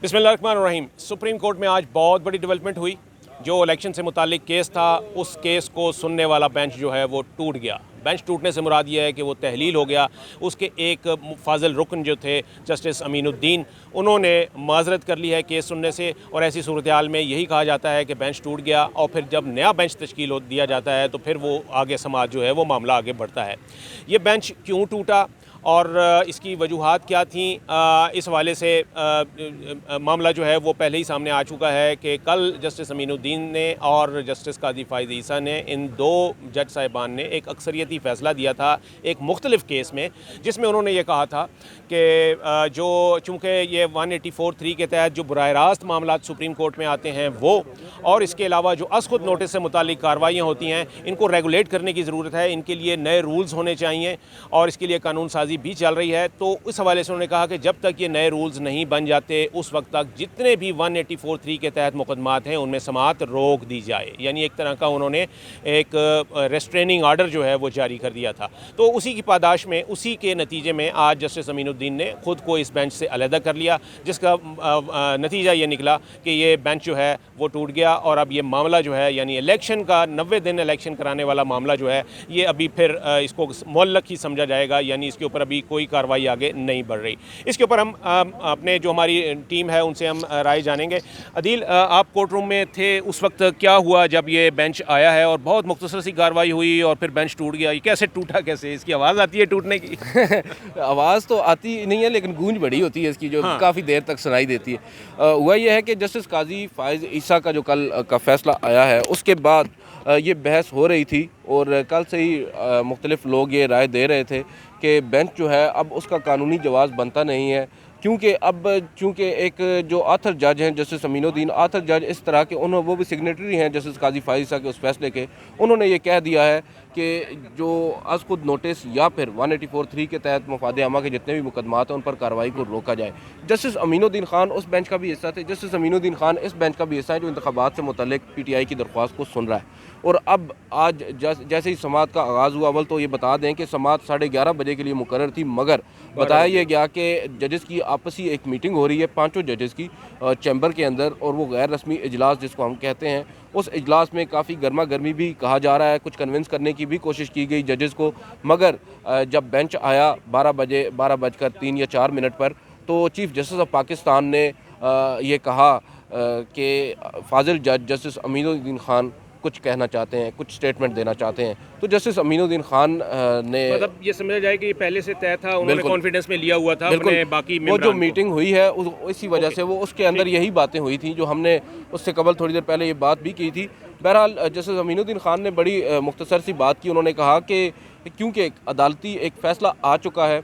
बिस्मिल्लाहिर्रहमानिर्रहीम। Supreme court में आज बहुत बड़ी डेवलपमेंट हुई। जो इलेक्शन से मुतालिक केस था, उस केस को सुनने वाला बेंच जो है वो टूट गया। बेंच टूटने से मुराद ये है कि वो तहलील हो गया। उसके एक फाजिल रुकन जो थे जस्टिस अमीनुद्दीन, उन्होंने माजरत कर ली है केस सुनने से, और ऐसी सूरत हाल में यही कहा जाता है कि बेंच टूट गया। और फिर जब नया बेंच तश्कील दिया जाता है तो फिर वो आगे समाज जो है वो मामला आगे बढ़ता है। ये बेंच क्यों टूटा और इसकी वजूहात क्या थी, इस हवाले से मामला जो है वो पहले ही सामने आ चुका है कि कल जस्टिस अमीनुद्दीन ने और जस्टिस काजी फाइज़ ईसा ने, इन दो जज साहिबान ने एक अक्सरियती फ़ैसला दिया था एक मुख्तलिफ केस में, जिसमें उन्होंने ये कहा था कि जो चूँकि ये 184(3) के तहत जो बराह रास्त मामला सुप्रीम कोर्ट में आते हैं वो, और इसके अलावा जो खुद नोटिस से मुतालिक कार्रवाइयाँ होती हैं, इनको रेगुलेट करने की ज़रूरत है। इनके लिए नए रूल्स होने चाहिए और इसके लिए कानून साजी भी चल रही है। तो इस हवाले से उन्होंने कहा कि जब तक ये नए रूल्स नहीं बन जाते उस वक्त तक जितने भी 184(3) के तहत मुकदमात हैं उनमें समाअत रोक दी जाए। यानी एक तरह का उन्होंने एक रेस्ट्रेनिंग आर्डर जो है वो जारी कर दिया था। तो उसी की पादाश में, उसी के नतीजे में आज जस्टिस अमीनुद्दीन ने खुद को इस बेंच से अलहदा कर लिया, जिसका नतीजा ये निकला कि ये बेंच जो है वो टूट गया। और अब ये मामला जो है, यानी इलेक्शन का 90 दिन इलेक्शन कराने वाला मामला जो है, ये अभी फिर इसको मुअल्लक ही समझा जाएगा। यानी इसके ऊपर अभी कोई कार्रवाई आगे नहीं बढ़ रही। इसके ऊपर हम अपने जो हमारी टीम है उनसे हम राय जानेंगे। अदील, आप कोर्ट रूम में थे, उस वक्त क्या हुआ जब ये बेंच आया है और बहुत मुख्तसर सी कार्रवाई हुई और फिर बेंच टूट गया? ये कैसे टूटा, कैसे इसकी आवाज़ आती है टूटने की? आवाज़ तो आती नहीं है लेकिन गूंज बड़ी होती है इसकी, जो काफ़ी देर तक सुनाई देती है। हुआ यह है कि जस्टिस काजी फाइज़ ईसा का जो कल का फ़ैसला आया है, उसके बाद ये बहस हो रही थी और कल से ही मुख्तलिफ लोग ये राय दे रहे थे कि बेंच जो है अब उसका कानूनी जवाज़ बनता नहीं है, क्योंकि अब चूँकि एक जो आथर जज हैं जस्टिस अमीनुद्दीन, आथर जज इस तरह के, उन्होंने वो भी सिग्नेटरी हैं जस्टिस काजी फाइज़ ईसा के उस फैसले के, उन्होंने ये कह दिया है कि जो आज खुद नोटिस या फिर 184(3) के तहत मफाद आमा के जितने भी मुकदमात हैं उन पर कार्रवाई को रोका जाए। जस्टिस अमीनुद्दीन खान उस बेंच का भी हिस्सा थे, जस्टिस अमीनुद्दीन खान इस बेंच का भी हिस्सा है जो इंतखाबात से मुतल्लिक PTI की दरख्वास्त को सुन रहा है। और अब आज जैसे ही समाअत का आगाज़ हुआ, अव्वल तो ये बता दें कि समाअत 11:30 बजे के लिए मुकर्रर थी, मगर बताया यह गया कि जजेस की आपसी एक मीटिंग हो रही है, पाँचों जजेस की चैम्बर के अंदर, और वो गैर रस्मी इजलास जिसको हम कहते हैं, उस इजलास में काफ़ी गर्मा गर्मी भी कहा जा रहा है, कुछ कन्विंस करने की भी कोशिश की गई जजेस को। मगर जब बेंच आया 12:03 या 4 मिनट पर, तो चीफ जस्टिस ऑफ पाकिस्तान ने ये कहा कि फाजिल जज जस्टिस अमीनुद्दीन खान कुछ कहना चाहते हैं, कुछ स्टेटमेंट देना चाहते हैं। तो जस्टिस अमीनुद्दीन खान ने, मतलब ये समझा जाए कि ये पहले से तय था, उन्होंने कॉन्फिडेंस में लिया हुआ था अपने बाकी वो जो मीटिंग हुई है इसी वजह से, वो उसके अंदर यही बातें हुई थी जो हमने उससे कबल थोड़ी देर पहले ये बात भी की थी। बहरहाल जस्टिस अमीनुद्दीन खान ने बड़ी मुख्तसर सी बात की। उन्होंने कहा कि क्योंकि अदालती एक फ़ैसला आ चुका है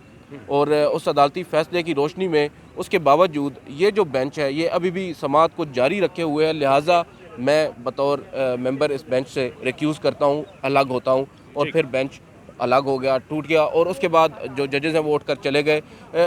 और उस अदालती फ़ैसले की रोशनी में, उसके बावजूद ये जो बेंच है ये अभी भी समाअत को जारी रखे हुए है, लिहाजा मैं बतौर मेंबर इस बेंच से रिक्यूज़ करता हूँ, अलग होता हूँ। और फिर बेंच अलग हो गया, टूट गया, और उसके बाद जो जजेस हैं वो उठ कर चले गए।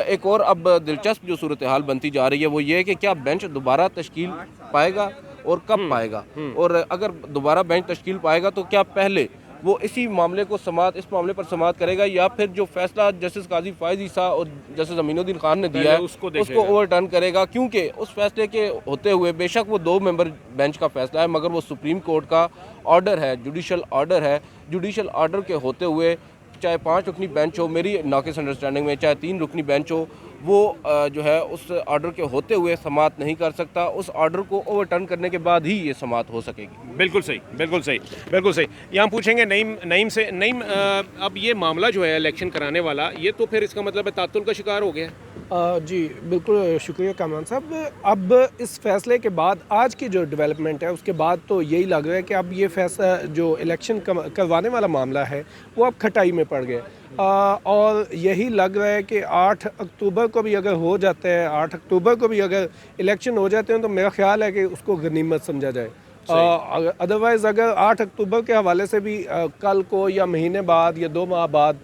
एक और अब दिलचस्प जो सूरत हाल बनती जा रही है वो ये है कि क्या बेंच दोबारा तश्कील पाएगा और कब पाएगा, और अगर दोबारा बेंच तश्कील पाएगा तो क्या पहले वो इसी मामले को इस मामले पर समाअत करेगा, या फिर जो फैसला जस्टिस काजी फाइज़ ईसा और जस्टिस अमीनुद्दीन खान ने दिया है उसको ओवरटर्न करेगा। क्योंकि उस फैसले के होते हुए, बेशक वो 2 मेंबर बेंच का फैसला है, मगर वो सुप्रीम कोर्ट का ऑर्डर है, जुडिशल ऑर्डर है। जुडिशल ऑर्डर के होते हुए चाहे 5 रुकनी बेंच हो, मेरी नाकिस अंडरस्टैंडिंग में चाहे 3 रुकनी बेंच हो, वो जो है उस ऑर्डर के होते हुए समाअत नहीं कर सकता। उस ऑर्डर को ओवरटर्न करने के बाद ही ये समाअत हो सकेगी। बिल्कुल सही, बिल्कुल सही, बिल्कुल सही। यहाँ पूछेंगे नईम से। नईम, अब ये मामला जो है इलेक्शन कराने वाला, ये तो फिर इसका मतलब है तातुल का शिकार हो गया? जी बिल्कुल, शुक्रिया कामरान साहब। अब इस फैसले के बाद, आज की जो डेवलपमेंट है उसके बाद, तो यही लग रहा है कि अब ये फैसला जो इलेक्शन करवाने वाला मामला है वो अब खटाई में पड़ गया। और यही लग रहा है कि 8 अक्टूबर को भी अगर हो जाता है, 8 अक्टूबर को भी अगर इलेक्शन हो जाते हैं तो मेरा ख्याल है कि उसको गनीमत समझा जाए। अदरवाइज़ अगर 8 अक्टूबर के हवाले से भी कल को या महीने बाद या 2 माह बाद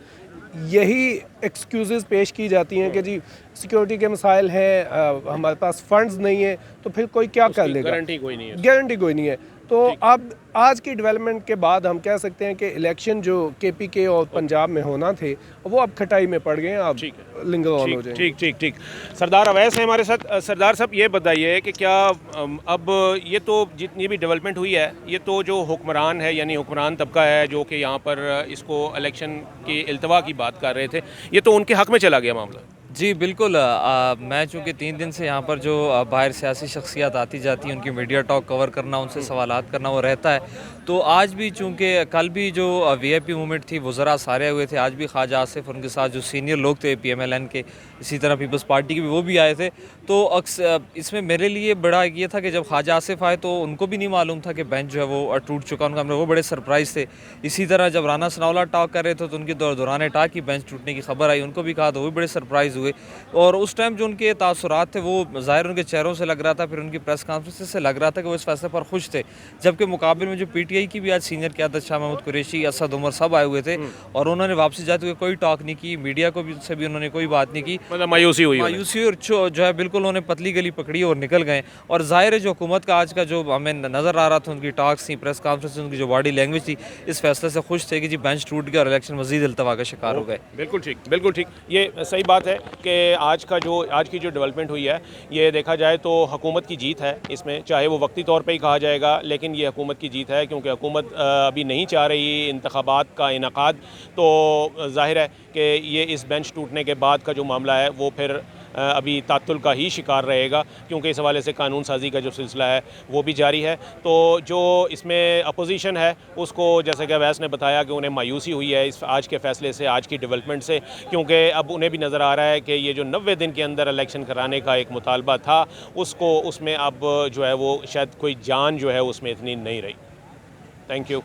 यही एक्सक्यूज़ पेश की जाती हैं कि जी सिक्योरिटी के मसाइल हैं, हमारे पास फंड्स नहीं है, तो फिर कोई क्या कर लेगा? गारंटी कोई नहीं है। गारंटी कोई नहीं है। तो अब आज की डेवलपमेंट के बाद हम कह सकते हैं कि इलेक्शन जो KPK और पंजाब में होना थे वो अब खटाई में पड़ गए हैं, अब लिंगर ऑन हो जाएंगे। ठीक ठीक ठीक। सरदार अवैस हैं हमारे साथ। सरदार साहब ये बताइए कि क्या अब ये तो जितनी भी डेवलपमेंट हुई है, ये तो जो हुक्मरान है यानी हुक्मरान तबका है जो कि यहाँ पर इसको इलेक्शन की इल्तवा की बात कर रहे थे, ये तो उनके हक़ में चला गया मामला। जी बिल्कुल। मैं चूँकि 3 दिन से यहाँ पर जो बाहर सियासी शख्सियात आती जाती हैं उनकी मीडिया टॉक कवर करना, उनसे सवालात करना वो रहता है। तो आज भी चूँकि कल भी जो VIP मूवमेंट थी वज़रा सारे हुए थे, आज भी ख्वाजा आसिफ उनके साथ जो सीनियर लोग थे PMLN के, इसी तरह पीपल्स पार्टी के भी वो भी आए थे। तो इसमें मेरे लिए बड़ा ये था कि जब ख्वाजा आसिफ आए तो उनको भी नहीं मालूम था कि बेंच जो है वो टूट चुका, उनका वो बड़े सरप्राइज़ थे। इसी तरह जब राना सनाउल्लाह टॉक कर रहे थे तो उनके दौरान टॉक की बेंच टूटने की खबर आई, उनको भी कहा तो वो भी बड़े सरप्राइज़ हुए। और उस टाइम जो उनके तासुरात थे वो ज़ाहिर उनके चेहरों से लग रहा था, फिर उनकी प्रेस कॉन्फ्रेंस से लग रहा था कि वो इस फैसले पर खुश थे। जबकि मुकाबले में जो PTI की भी आज सीनियर क़यादत शाह महमूद कुरैशी, असद उमर सब आए हुए थे और उन्होंने वापसी जाते हुए कोई टॉक नहीं की, मीडिया को भी से भी उन्होंने कोई बात नहीं की। मतलब मायूसी हुई और जो है बिल्कुल उन्होंने पतली गली पकड़ी और निकल गए। और ज़ाहिर है जो हुकूमत का आज का जो हमें नज़र आ रहा था, उनकी टॉक्स थी, प्रेस कॉन्फ्रेंस, उनकी जो बॉडी लैंग्वेज थी, इस फैसले से खुश थे कि जी बेंच टूट गया और इलेक्शन मज़ीद इल्तवा का शिकार हो गए। बिल्कुल ठीक, बिल्कुल ठीक। ये सही बात है कि आज की जो डेवलपमेंट हुई है, ये देखा जाए तो हुकूमत की जीत है इसमें, चाहे वो वक्ती तौर पे ही कहा जाएगा, लेकिन ये हुकूमत की जीत है क्योंकि हुकूमत अभी नहीं चाह रही इंतखाबात का इनकाद। तो ज़ाहिर है कि ये इस बेंच टूटने के बाद का जो मामला है वो फिर अभी तातुल का ही शिकार रहेगा, क्योंकि इस हवाले से कानून साजी का जो सिलसिला है वो भी जारी है। तो जो इसमें अपोजिशन है उसको, जैसे कि अवैस ने बताया, कि उन्हें मायूसी हुई है इस आज के फ़ैसले से, आज की डेवलपमेंट से, क्योंकि अब उन्हें भी नज़र आ रहा है कि ये जो 90 दिन के अंदर इलेक्शन कराने का एक मुतालबा था उसमें अब जो है वो शायद कोई जान जो है उसमें इतनी नहीं रही। Thank you.